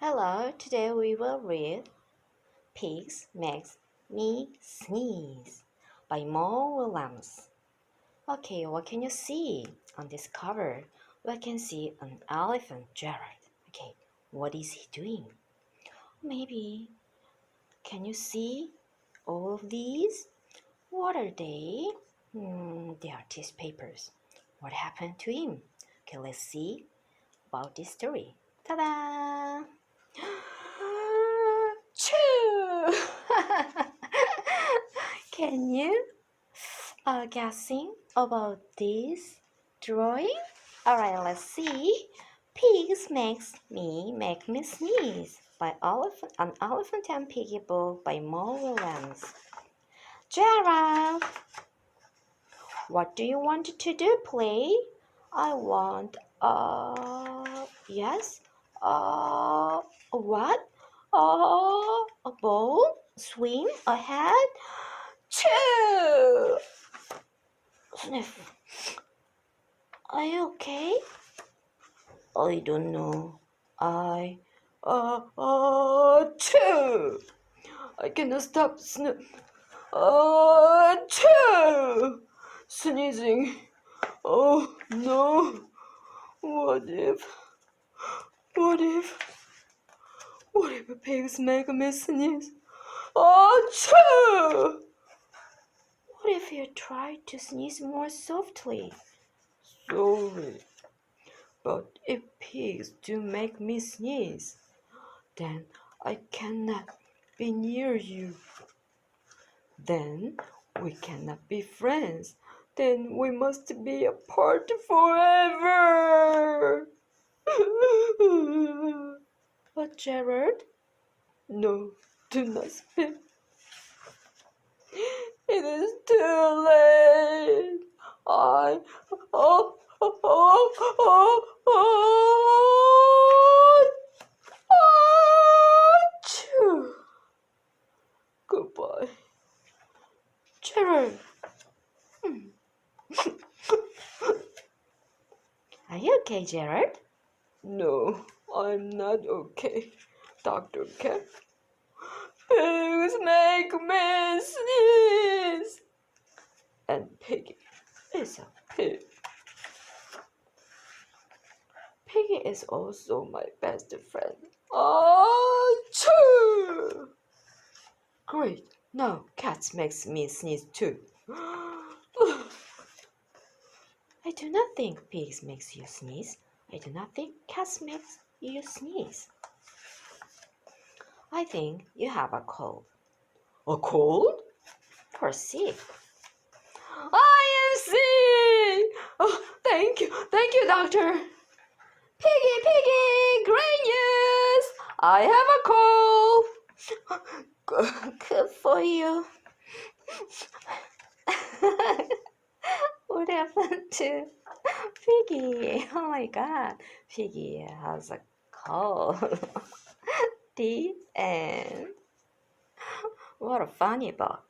Hello, today we will read Pigs Makes Me Sneeze by Mo Williams. Okay, what can you see on this cover? We can see an elephant, Jared. Okay, what is he doing? Maybe, can you see all of these? What are they? They are tissue papers. What happened to him? Okay, let's see about this story. Ta-da! Choo! Can you guessing about this drawing? Alright, let's see. Pigs make me sneeze by an elephant and piggy book by Mo Williams. Giraffe, what do you want to do? Play? I want yes. What? A ball? Swim ahead? Choo! Sniff. Are you okay? I don't know. Choo! I cannot stop choo! Sneezing. Oh no. What if pigs make me sneeze? Achoo! What if you try to sneeze more softly? Sorry, but if pigs do make me sneeze, then I cannot be near you. Then we cannot be friends. Then we must be apart forever. But Gerard? No, do not speak. It is too late. Achoo. Goodbye. Gerard. Are you okay, Gerard? No, I'm not okay, Dr. Cat. Pigs make me sneeze. And Piggy is a pig. Piggy is also my best friend. Achoo! Great, now cats makes me sneeze too. I do not think pigs makes you sneeze. I do not think cats makes you sneeze. I think you have a cold. A cold? You're sick. I am sick! Oh, thank you, doctor. Piggy, great news! I have a cold. Good for you. What happened to Piggy? Oh my God, Piggy has a cold. The end. What a funny book.